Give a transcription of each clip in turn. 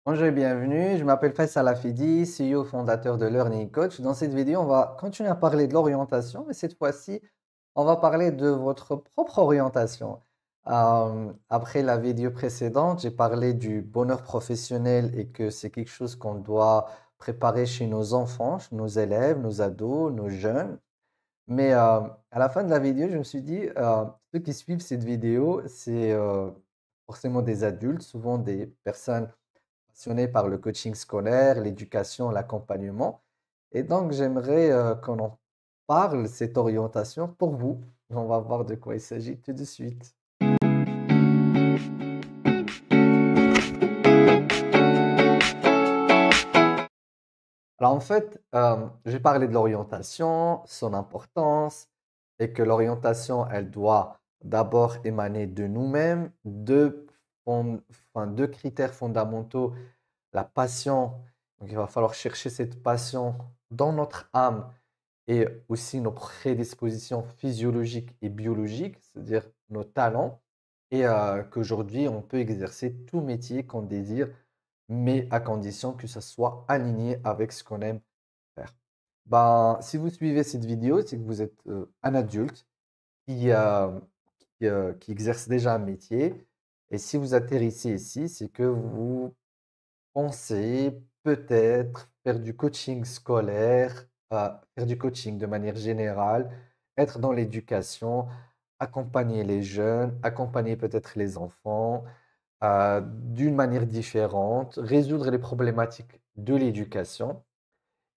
Bonjour et bienvenue, je m'appelle Faisal Hafidi, CEO fondateur de Learning Coach. Dans cette vidéo, on va continuer à parler de l'orientation, mais cette fois-ci, on va parler de votre propre orientation. Après la vidéo précédente, j'ai parlé du bonheur professionnel et que c'est quelque chose qu'on doit préparer chez nos enfants, chez nos élèves, nos ados, nos jeunes. Mais à la fin de la vidéo, je me suis dit, ceux qui suivent cette vidéo, c'est forcément des adultes, souvent des personnes passionné par le coaching scolaire, l'éducation, l'accompagnement. Et donc, j'aimerais qu'on en parle, cette orientation, pour vous. On va voir de quoi il s'agit tout de suite. Alors, en fait, j'ai parlé de l'orientation, son importance, et que l'orientation, elle doit d'abord émaner de nous-mêmes, deux critères fondamentaux, la passion. Donc, il va falloir chercher cette passion dans notre âme et aussi nos prédispositions physiologiques et biologiques, c'est-à-dire nos talents, et qu'aujourd'hui, on peut exercer tout métier qu'on désire, mais à condition que ça soit aligné avec ce qu'on aime faire. Ben, si vous suivez cette vidéo, c'est que vous êtes un adulte qui, qui exerce déjà un métier. Et si vous atterrissez ici, c'est que vous pensez peut-être faire du coaching scolaire, faire du coaching de manière générale, être dans l'éducation, accompagner les jeunes, accompagner peut-être les enfants d'une manière différente, résoudre les problématiques de l'éducation.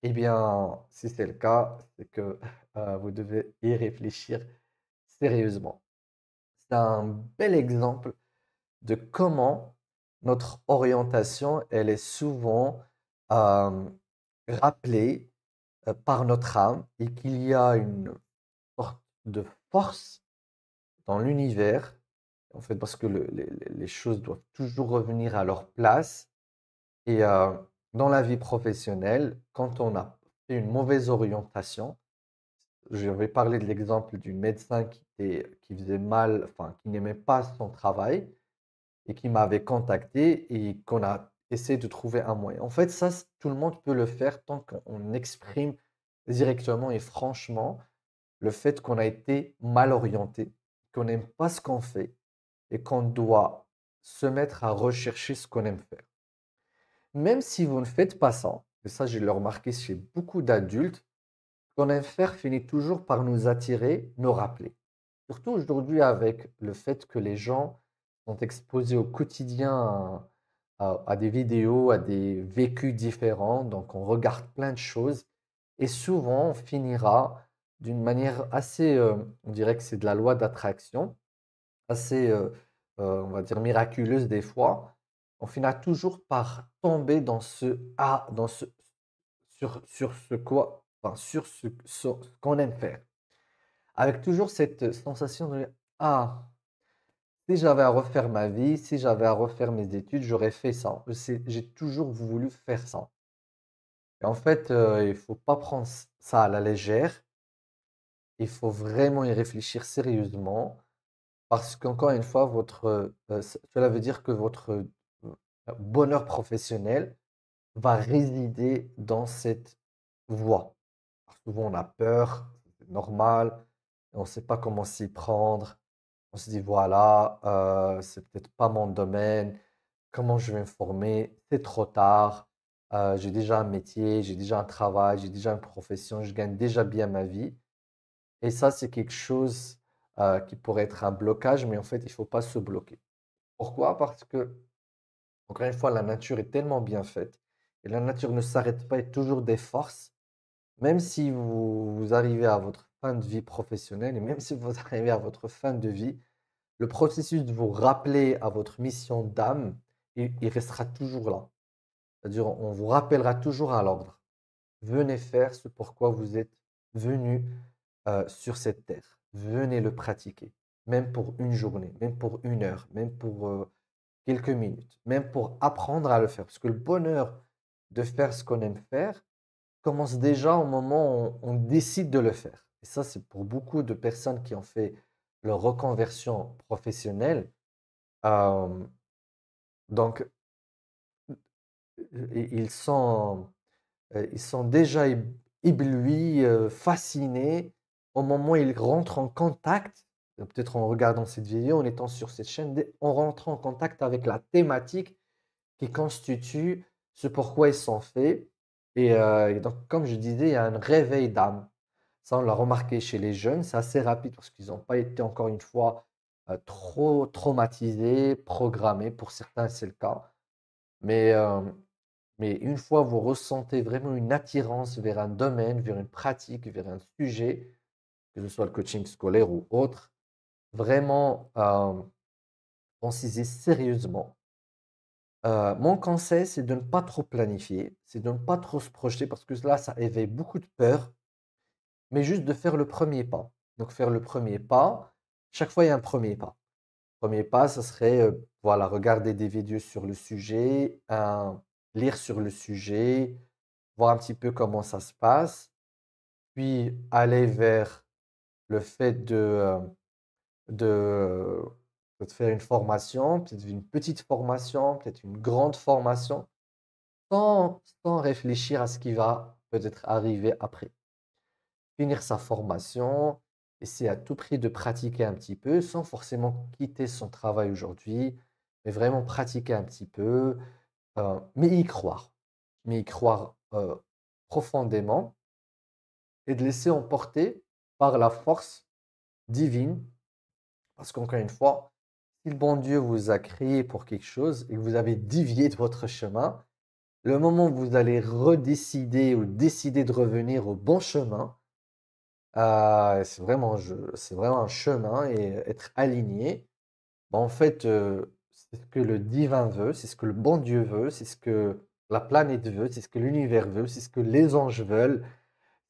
Eh bien, si c'est le cas, c'est que vous devez y réfléchir sérieusement. C'est un bel exemple de comment notre orientation, elle est souvent euh, rappelée par notre âme et qu'il y a une sorte de force dans l'univers, en fait, parce que les choses doivent toujours revenir à leur place. Et dans la vie professionnelle, quand on a fait une mauvaise orientation, je vais parler de l'exemple du médecin qui faisait mal, enfin, qui n'aimait pas son travail et qui m'avait contacté et qu'on a essayé de trouver un moyen. En fait, ça, tout le monde peut le faire tant qu'on exprime directement et franchement le fait qu'on a été mal orienté, qu'on n'aime pas ce qu'on fait et qu'on doit se mettre à rechercher ce qu'on aime faire. Même si vous ne faites pas ça, et ça, je l'ai remarqué chez beaucoup d'adultes, ce qu'on aime faire finit toujours par nous attirer, nous rappeler. Surtout aujourd'hui avec le fait que les gens sont exposés au quotidien à des vidéos, à des vécus différents, donc on regarde plein de choses et souvent on finira d'une manière assez, on dirait que c'est de la loi d'attraction, assez, on va dire miraculeuse des fois, on finira toujours par tomber dans dans ce, sur ce quoi, enfin, sur ce qu'on aime faire. Avec toujours cette sensation de ah, si j'avais à refaire ma vie, si j'avais à refaire mes études, j'aurais fait ça. J'ai toujours voulu faire ça. Et en fait, il faut pas prendre ça à la légère. Il faut vraiment y réfléchir sérieusement parce qu'encore une fois, cela veut dire que votre bonheur professionnel va résider dans cette voie. Souvent, on a peur, c'est normal, on ne sait pas comment s'y prendre. On se dit, voilà, c'est peut-être pas mon domaine, comment je vais me former? C'est trop tard, j'ai déjà un métier, j'ai déjà un travail, j'ai déjà une profession, je gagne déjà bien ma vie. Et ça, c'est quelque chose qui pourrait être un blocage, mais en fait, il ne faut pas se bloquer. Pourquoi? Parce que, encore une fois, la nature est tellement bien faite et la nature ne s'arrête pas et toujours des forces. Même si vous arrivez à votre fin de vie professionnelle et même si vous arrivez à votre fin de vie, le processus de vous rappeler à votre mission d'âme, il restera toujours là. C'est-à-dire, on vous rappellera toujours à l'ordre. Venez faire ce pourquoi vous êtes venu sur cette terre. Venez le pratiquer, même pour une journée, même pour une heure, même pour quelques minutes, même pour apprendre à le faire. Parce que le bonheur de faire ce qu'on aime faire commence déjà au moment où on décide de le faire. Et ça, c'est pour beaucoup de personnes qui ont fait leur reconversion professionnelle. Euh, donc, et ils sont déjà éblouis, fascinés au moment où ils rentrent en contact, peut-être en regardant cette vidéo, en étant sur cette chaîne, en rentrant en contact avec la thématique qui constitue ce pourquoi ils sont faits. Et donc, comme je disais, il y a un réveil d'âme. Ça, on l'a remarqué chez les jeunes, c'est assez rapide parce qu'ils n'ont pas été, encore une fois, trop traumatisés, programmés. Pour certains, c'est le cas. Mais, euh, mais une fois vous ressentez vraiment une attirance vers un domaine, vers une pratique, vers un sujet, que ce soit le coaching scolaire ou autre, vraiment pensez-y sérieusement. Mon conseil, c'est de ne pas trop planifier, c'est de ne pas trop se projeter parce que là, ça éveille beaucoup de peur, mais juste de faire le premier pas. Donc, faire le premier pas, chaque fois, il y a un premier pas. Premier pas, ça serait, voilà, regarder des vidéos sur le sujet, lire sur le sujet, voir un petit peu comment ça se passe, puis aller vers le fait de, de faire une formation, peut-être une petite formation, peut-être une grande formation, sans réfléchir à ce qui va peut-être arriver après. Finir sa formation, essayer à tout prix de pratiquer un petit peu, sans forcément quitter son travail aujourd'hui, mais vraiment pratiquer un petit peu, mais y croire. Mais y croire profondément et de laisser emporter par la force divine. Parce qu'encore une fois, si le bon Dieu vous a créé pour quelque chose et que vous avez dévié de votre chemin, le moment où vous allez redécider ou décider de revenir au bon chemin, c'est vraiment un chemin et être aligné. En fait, c'est ce que le divin veut, c'est ce que le bon Dieu veut, c'est ce que la planète veut, c'est ce que l'univers veut, c'est ce que les anges veulent.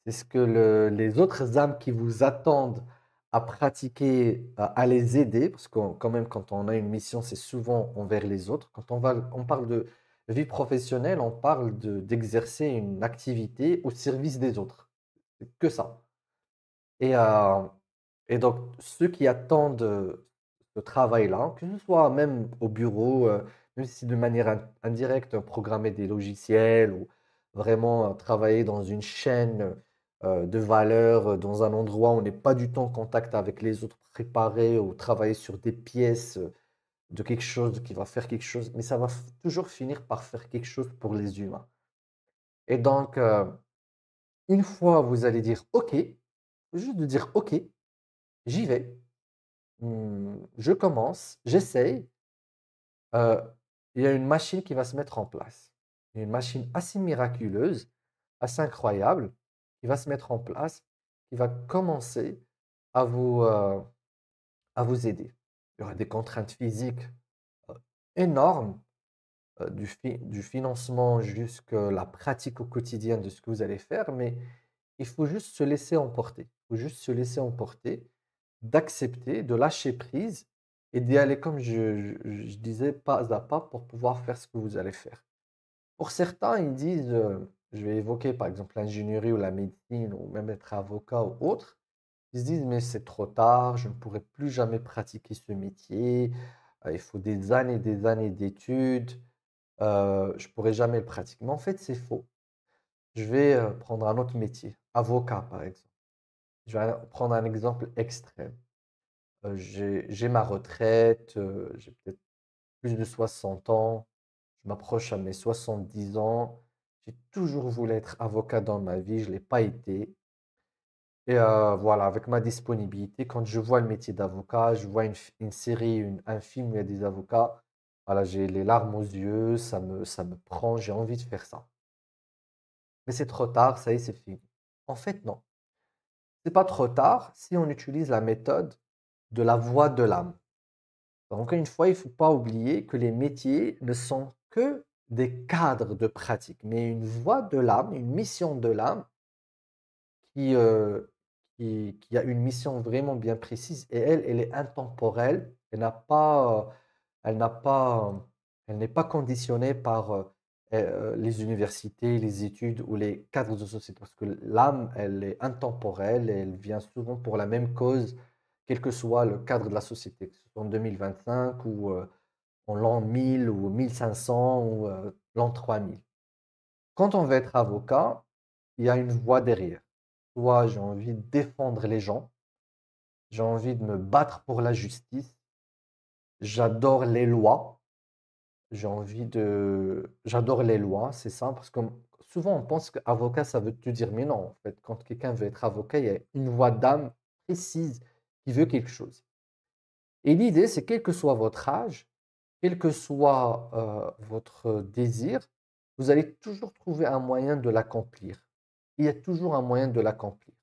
C'est ce que les autres âmes qui vous attendent à pratiquer, à les aider, parce que quand même, quand on a une mission, c'est souvent envers les autres. Quand on parle de vie professionnelle, on parle d'exercer une activité au service des autres. C'est que ça. Et, euh, et donc, ceux qui attendent ce travail-là, que ce soit même au bureau, même si de manière indirecte, programmer des logiciels ou vraiment travailler dans une chaîne de valeur, dans un endroit où on n'est pas du tout en contact avec les autres, préparer ou travailler sur des pièces de quelque chose qui va faire quelque chose, mais ça va toujours finir par faire quelque chose pour les humains. Et donc, une fois vous allez dire OK, juste de dire OK, j'y vais. Je commence, j'essaye. euh, il y a une machine qui va se mettre en place. Il y a une machine assez miraculeuse, assez incroyable, qui va se mettre en place, qui va commencer à à vous aider. Il y aura des contraintes physiques euh, énormes, du financement jusqu'à la pratique au quotidien de ce que vous allez faire, mais il faut juste se laisser emporter. Il faut juste se laisser emporter, d'accepter, de lâcher prise et d'y aller comme je disais, pas à pas pour pouvoir faire ce que vous allez faire. Pour certains, ils disent, je vais évoquer par exemple l'ingénierie ou la médecine ou même être avocat ou autre, ils se disent, mais c'est trop tard, je ne pourrai plus jamais pratiquer ce métier, il faut des années d'études, je ne pourrai jamais le pratiquer. Mais en fait, c'est faux. Je vais prendre un autre métier, avocat par exemple. Je vais prendre un exemple extrême. J'ai ma retraite, j'ai peut-être plus de 60 ans, je m'approche à mes 70 ans. J'ai toujours voulu être avocat dans ma vie, je ne l'ai pas été. Et voilà, avec ma disponibilité, quand je vois le métier d'avocat, je vois une série, un film où il y a des avocats, voilà, j'ai les larmes aux yeux, ça me prend, j'ai envie de faire ça. Mais c'est trop tard, ça y est, c'est fini. En fait, non. C'est pas trop tard si on utilise la méthode de la voix de l'âme. Donc, encore une fois, il ne faut pas oublier que les métiers ne sont que des cadres de pratique, mais une voix de l'âme, une mission de l'âme qui, euh, qui a une mission vraiment bien précise et elle est intemporelle, elle n'a pas, elle n'est pas conditionnée par les universités, les études ou les cadres de société, parce que l'âme, elle est intemporelle et elle vient souvent pour la même cause, quel que soit le cadre de la société, que ce soit en 2025 ou en l'an 1000 ou 1500 ou l'an 3000. quand on veut être avocat, il y a une voie derrière. Soit j'ai envie de défendre les gens, j'ai envie de me battre pour la justice, j'adore les lois, j'adore les lois, c'est ça, parce que souvent on pense qu'avocat, ça veut te dire, mais non, en fait, quand quelqu'un veut être avocat, il y a une voix d'âme précise qui veut quelque chose. Et l'idée, c'est quel que soit votre âge, quel que soit votre désir, vous allez toujours trouver un moyen de l'accomplir. Il y a toujours un moyen de l'accomplir.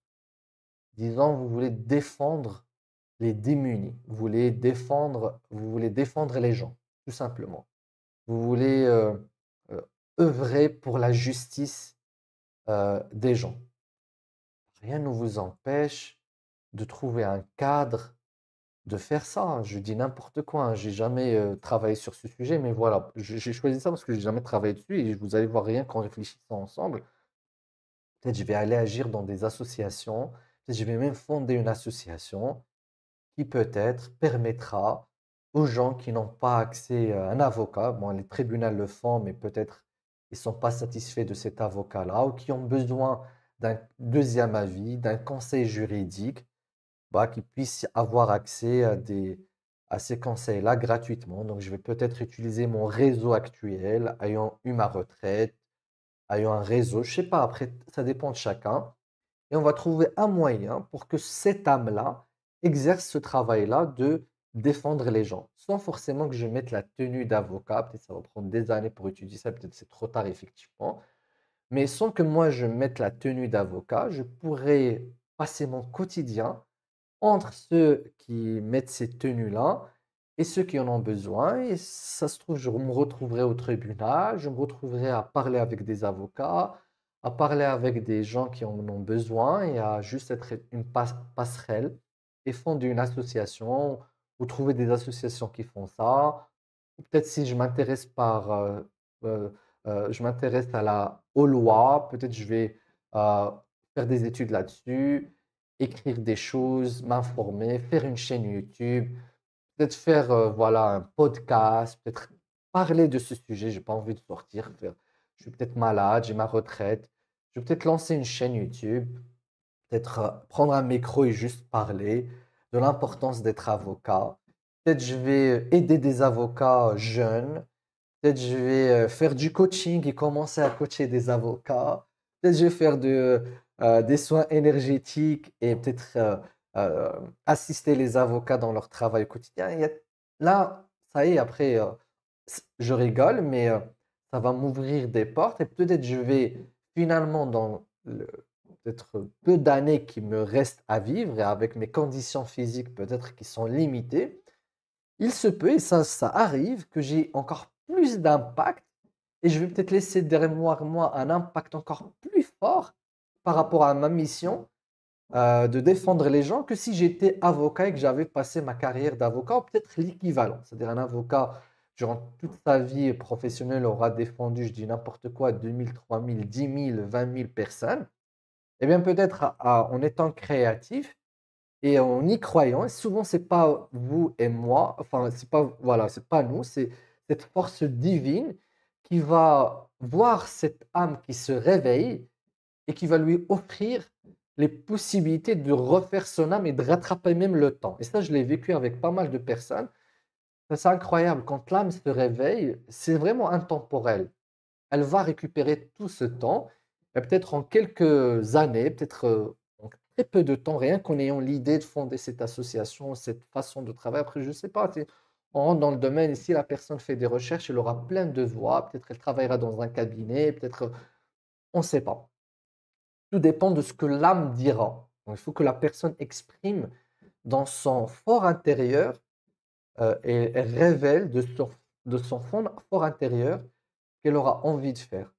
Disons, vous voulez défendre les démunis, vous voulez défendre les gens, tout simplement. Vous voulez euh, œuvrer pour la justice des gens. Rien ne vous empêche de trouver un cadre, de faire ça, hein. Je dis n'importe quoi, hein. J'ai jamais travaillé sur ce sujet, mais voilà, j'ai choisi ça parce que j'ai jamais travaillé dessus et vous allez voir rien qu'en réfléchissant ensemble. Peut-être je vais aller agir dans des associations, peut-être je vais même fonder une association qui peut-être permettra aux gens qui n'ont pas accès à un avocat, bon, les tribunaux le font, mais peut-être ils ne sont pas satisfaits de cet avocat-là ou qui ont besoin d'un deuxième avis, d'un conseil juridique, bah, qu'ils puissent avoir accès à ces conseils-là gratuitement. Donc, je vais peut-être utiliser mon réseau actuel, ayant eu ma retraite, ayant un réseau, je ne sais pas, après, ça dépend de chacun. Et on va trouver un moyen pour que cette âme-là exerce ce travail-là de défendre les gens, sans forcément que je mette la tenue d'avocat. Peut-être ça va prendre des années pour étudier ça, peut-être c'est trop tard effectivement. Mais sans que moi je mette la tenue d'avocat, je pourrais passer mon quotidien entre ceux qui mettent ces tenues-là et ceux qui en ont besoin. Et ça se trouve, je me retrouverai au tribunal, je me retrouverai à parler avec des avocats, à parler avec des gens qui en ont besoin et à juste être une passerelle et fonder une association ou trouver des associations qui font ça. Ou peut-être si je m'intéresse euh, je m'intéresse aux lois, peut-être je vais euh, faire des études là-dessus, écrire des choses, m'informer, faire une chaîne YouTube, peut-être faire voilà, un podcast, peut-être parler de ce sujet. J'ai pas envie de sortir, je suis peut-être malade, j'ai ma retraite. Je vais peut-être lancer une chaîne YouTube, peut-être prendre un micro et juste parler de l'importance d'être avocat. Peut-être je vais aider des avocats jeunes. Peut-être je vais faire du coaching et commencer à coacher des avocats. Peut-être je vais faire des soins énergétiques et peut-être euh, assister les avocats dans leur travail quotidien. Là, ça y est, après, je rigole, mais ça va m'ouvrir des portes et peut-être je vais finalement, dans le peut-être peu d'années qui me restent à vivre et avec mes conditions physiques peut-être qui sont limitées, il se peut, et ça arrive, que j'ai encore plus d'impact et je vais peut-être laisser derrière moi un impact encore plus fort par rapport à ma mission de défendre les gens que si j'étais avocat et que j'avais passé ma carrière d'avocat, ou peut-être l'équivalent. C'est-à-dire un avocat, durant toute sa vie professionnelle, aura défendu, je dis n'importe quoi, 2000, 3000, 10 000, 20 000 personnes. Eh bien, peut-être en étant créatif, et en y croyant, et souvent c'est pas vous et moi, enfin c'est pas voilà, c'est pas nous, c'est cette force divine qui va voir cette âme qui se réveille et qui va lui offrir les possibilités de refaire son âme et de rattraper même le temps. Et ça, je l'ai vécu avec pas mal de personnes. Ça, c'est incroyable. Quand l'âme se réveille, c'est vraiment intemporel. Elle va récupérer tout ce temps, et peut-être en quelques années, peut-être en très peu de temps, rien qu'en ayant l'idée de fonder cette association, cette façon de travailler. Après, je ne sais pas, on rentre dans le domaine, et si la personne fait des recherches, elle aura plein de voies, peut-être elle travaillera dans un cabinet, peut-être, on ne sait pas. Tout dépend de ce que l'âme dira. Donc, il faut que la personne exprime dans son fort intérieur et révèle de son fort intérieur qu'elle aura envie de faire.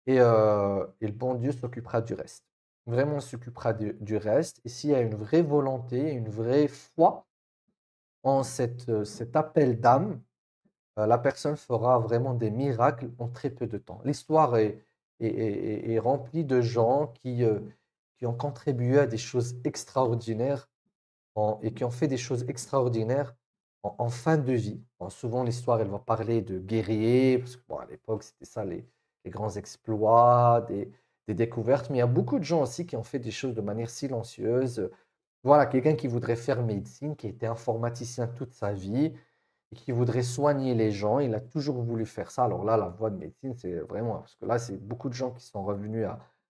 Et le bon Dieu s'occupera du reste. Vraiment, il s'occupera du reste. Et s'il y a une vraie volonté, une vraie foi en cet appel d'âme, la personne fera vraiment des miracles en très peu de temps. L'histoire est remplie de gens qui ont contribué à des choses extraordinaires et qui ont fait des choses extraordinaires en fin de vie. Bon, souvent, l'histoire, elle va parler de guerriers, parce que bon, à l'époque, c'était ça, des grands exploits, des découvertes, mais il y a beaucoup de gens aussi qui ont fait des choses de manière silencieuse. Voilà, quelqu'un qui voudrait faire médecine, qui était informaticien toute sa vie et qui voudrait soigner les gens, il a toujours voulu faire ça. Alors là, la voie de médecine, c'est vraiment, parce que là, c'est beaucoup de gens qui sont revenus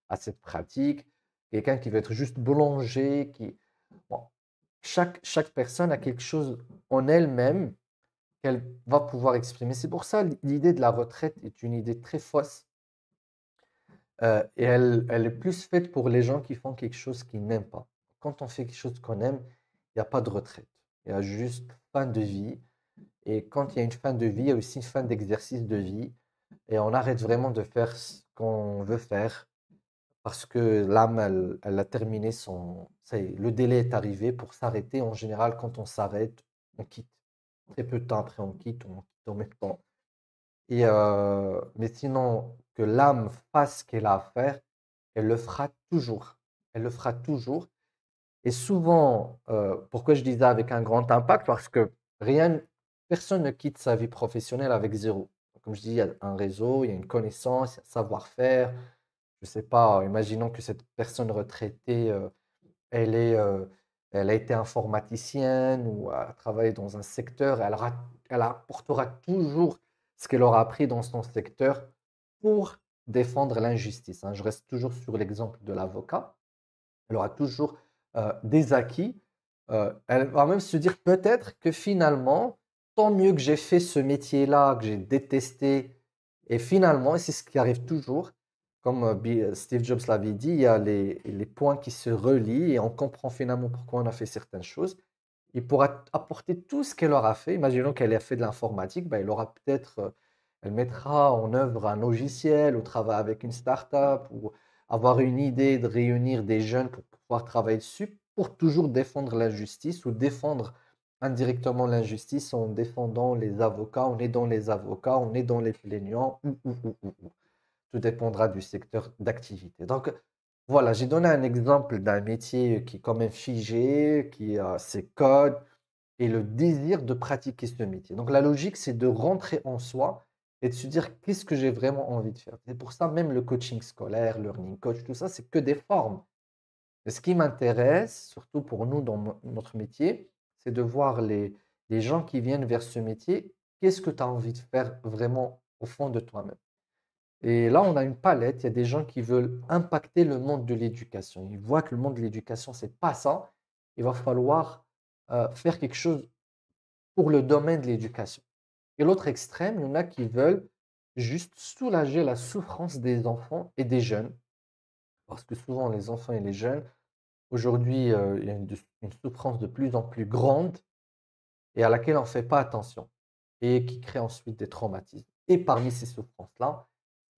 à cette pratique. Quelqu'un qui veut être juste boulanger, bon, chaque personne a quelque chose en elle-même qu'elle va pouvoir exprimer. C'est pour ça l'idée de la retraite est une idée très fausse et elle est plus faite pour les gens qui font quelque chose qu'ils n'aiment pas. Quand on fait quelque chose qu'on aime, il n'y a pas de retraite. Il y a juste fin de vie. Et quand il y a une fin de vie, il y a aussi une fin d'exercice de vie. Et on arrête vraiment de faire ce qu'on veut faire parce que l'âme, elle a terminé son... Ça y est, le délai est arrivé pour s'arrêter. En général, quand on s'arrête, on quitte. Très peu de temps après, on quitte en même temps. Mais sinon, que l'âme fasse ce qu'elle a à faire, elle le fera toujours. Elle le fera toujours. Et souvent, pourquoi je dis ça avec un grand impact? Parce que personne ne quitte sa vie professionnelle avec zéro. Comme je dis, il y a un réseau, il y a une connaissance, il y a un savoir-faire. Je ne sais pas, imaginons que cette personne retraitée, elle est, euh, elle a été informaticienne ou a travaillé dans un secteur, elle apportera toujours ce qu'elle aura appris dans son secteur pour défendre l'injustice, hein. Je reste toujours sur l'exemple de l'avocat. Elle aura toujours des acquis. Elle va même se dire peut-être que finalement, tant mieux que j'ai fait ce métier-là, que j'ai détesté, et finalement, et c'est ce qui arrive toujours, comme Steve Jobs l'avait dit, il y a les points qui se relient et on comprend finalement pourquoi on a fait certaines choses. Il pourra apporter tout ce qu'elle aura fait. Imaginons qu'elle ait fait de l'informatique, ben, elle mettra en œuvre un logiciel ou travailler avec une start-up ou avoir une idée de réunir des jeunes pour pouvoir travailler dessus pour toujours défendre l'injustice ou défendre indirectement l'injustice en défendant les avocats, en aidant les avocats, en aidant les plaignants, ou. Tout dépendra du secteur d'activité. Donc, voilà, j'ai donné un exemple d'un métier qui est quand même figé, qui a ses codes et le désir de pratiquer ce métier. Donc, la logique, c'est de rentrer en soi et de se dire qu'est-ce que j'ai vraiment envie de faire. C'est pour ça, même le coaching scolaire, le learning coach, tout ça, c'est que des formes. Et ce qui m'intéresse, surtout pour nous dans notre métier, c'est de voir les gens qui viennent vers ce métier, qu'est-ce que tu as envie de faire vraiment au fond de toi-même. Et là, on a une palette. Il y a des gens qui veulent impacter le monde de l'éducation. Ils voient que le monde de l'éducation, c'est pas ça. Il va falloir faire quelque chose pour le domaine de l'éducation. Et l'autre extrême, il y en a qui veulent juste soulager la souffrance des enfants et des jeunes. Parce que souvent, les enfants et les jeunes, aujourd'hui, il y a une souffrance de plus en plus grande et à laquelle on ne fait pas attention et qui crée ensuite des traumatismes. Et parmi ces souffrances-là,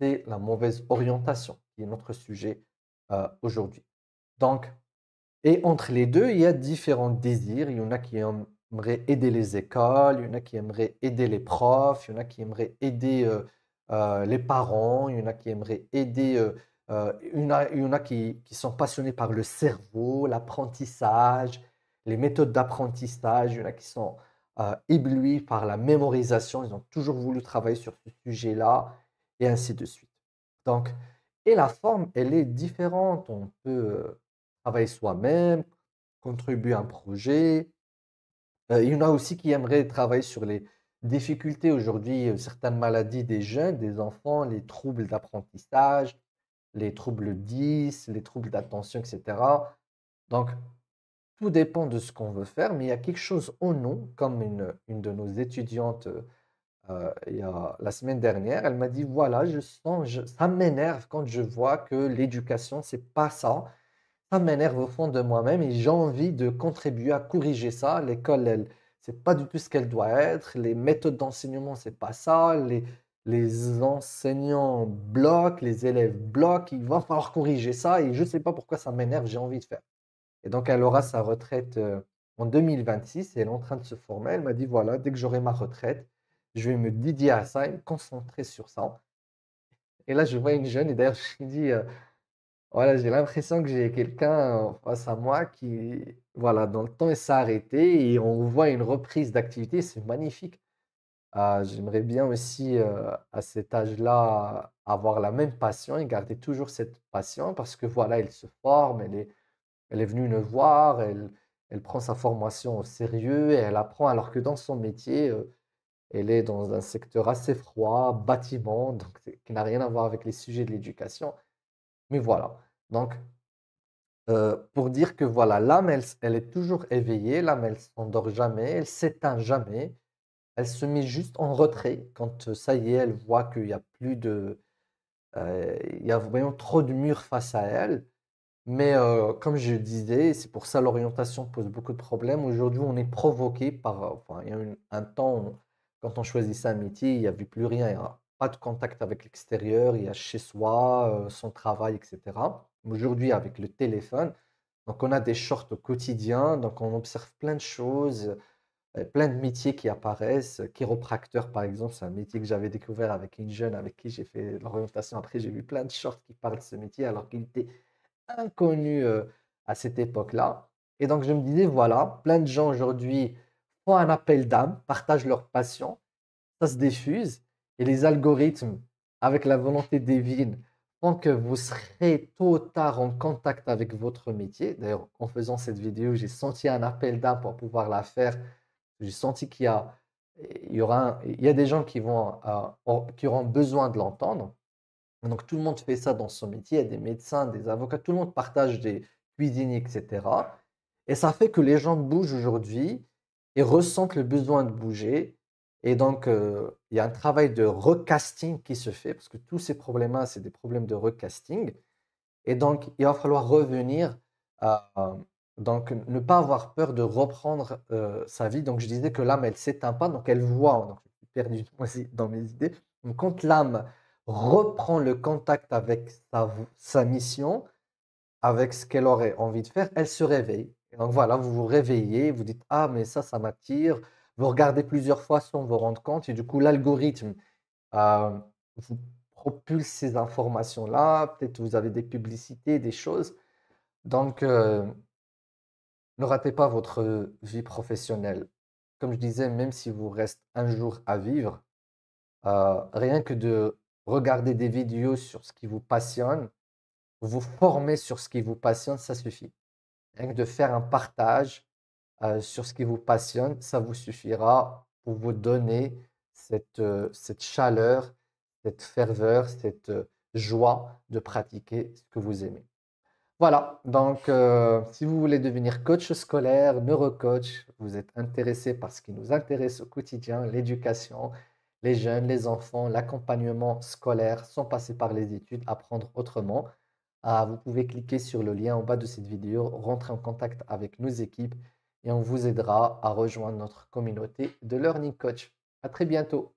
c'est la mauvaise orientation, qui est notre sujet aujourd'hui. Donc, et entre les deux, il y a différents désirs. Il y en a qui aimeraient aider les écoles, il y en a qui aimeraient aider les profs, il y en a qui aimeraient aider les parents, il y en a qui aimeraient aider, il y en a qui sont passionnés par le cerveau, l'apprentissage, les méthodes d'apprentissage, il y en a qui sont éblouis par la mémorisation, ils ont toujours voulu travailler sur ce sujet-là, et ainsi de suite. Donc, et la forme, elle est différente. On peut travailler soi-même, contribuer à un projet. Il y en a aussi qui aimeraient travailler sur les difficultés aujourd'hui, certaines maladies des jeunes, des enfants, les troubles d'apprentissage, les troubles 10, les troubles d'attention, etc. Donc, tout dépend de ce qu'on veut faire, mais il y a quelque chose en nous, comme une de nos étudiantes la semaine dernière, elle m'a dit, voilà, ça m'énerve quand je vois que l'éducation, c'est pas ça. Ça m'énerve au fond de moi-même et j'ai envie de contribuer à corriger ça. L'école, c'est pas du tout ce qu'elle doit être. Les méthodes d'enseignement, c'est pas ça. Les enseignants bloquent, les élèves bloquent. Il va falloir corriger ça et je sais pas pourquoi ça m'énerve, j'ai envie de faire. Et donc, elle aura sa retraite en 2026 et elle est en train de se former. Elle m'a dit, voilà, dès que j'aurai ma retraite, je vais me dédier à ça et me concentrer sur ça. Et là, je vois une jeune et d'ailleurs, je me dis, voilà, j'ai l'impression que j'ai quelqu'un face à moi qui, voilà, dans le temps, il s'est arrêté et on voit une reprise d'activité. C'est magnifique. J'aimerais bien aussi, à cet âge-là, avoir la même passion et garder toujours cette passion parce que voilà, elle se forme, elle est venue nous voir, elle prend sa formation au sérieux et elle apprend alors que dans son métier, elle est dans un secteur assez froid, bâtiment, donc qui n'a rien à voir avec les sujets de l'éducation. Mais voilà. Donc, pour dire que voilà, l'âme, elle est toujours éveillée, l'âme, elle s'endort jamais, elle s'éteint jamais. Elle se met juste en retrait quand ça y est, elle voit qu'il y a plus de, il y a vraiment trop de murs face à elle. Mais comme je disais, c'est pour ça l'orientation pose beaucoup de problèmes. Aujourd'hui, on est provoqué par, enfin, il y a eu un temps, quand on choisissait un métier, il n'y avait plus rien, il n'y a pas de contact avec l'extérieur, il y a chez soi, son travail, etc. Aujourd'hui, avec le téléphone, donc on a des shorts au quotidien, donc on observe plein de choses, plein de métiers qui apparaissent. Chiropracteur, par exemple, c'est un métier que j'avais découvert avec une jeune avec qui j'ai fait l'orientation. Après, j'ai vu plein de shorts qui parlent de ce métier alors qu'il était inconnu à cette époque-là. Et donc, je me disais, voilà, plein de gens aujourd'hui font un appel d'âme, partagent leur passion, ça se diffuse, et les algorithmes, avec la volonté divine, font que vous serez tôt ou tard en contact avec votre métier. D'ailleurs, en faisant cette vidéo, j'ai senti un appel d'âme pour pouvoir la faire. J'ai senti il y aura il y a des gens qui vont, qui auront besoin de l'entendre. Donc, tout le monde fait ça dans son métier. Il y a des médecins, des avocats, tout le monde partage des cuisiniers, etc. Et ça fait que les gens bougent aujourd'hui et ressentent le besoin de bouger. Et donc, il y a un travail de recasting qui se fait parce que tous ces problèmes-là, c'est des problèmes de recasting. Et donc, il va falloir revenir à, donc, ne pas avoir peur de reprendre sa vie. Donc, je disais que l'âme, elle ne s'éteint pas, donc elle voit. Donc, je suis perdu moi aussi dans mes idées. Donc, quand l'âme reprend le contact avec sa mission, avec ce qu'elle aurait envie de faire, elle se réveille. Et donc, voilà, vous vous réveillez, vous dites, ah, mais ça m'attire. Vous regardez plusieurs fois sans vous rendre compte. Et du coup, l'algorithme euh, vous propulse ces informations-là. Peut-être vous avez des publicités, des choses. Donc, ne ratez pas votre vie professionnelle. Comme je disais, même si vous reste un jour à vivre, rien que de regarder des vidéos sur ce qui vous passionne, vous former sur ce qui vous passionne, ça suffit. Rien que de faire un partage sur ce qui vous passionne, ça vous suffira pour vous donner cette chaleur, cette ferveur, cette joie de pratiquer ce que vous aimez. Voilà, donc si vous voulez devenir coach scolaire, neurocoach, vous êtes intéressé par ce qui nous intéresse au quotidien, l'éducation, les jeunes, les enfants, l'accompagnement scolaire, sans passer par les études, apprendre autrement, vous pouvez cliquer sur le lien en bas de cette vidéo, rentrer en contact avec nos équipes et on vous aidera à rejoindre notre communauté de Learning Coach. À très bientôt.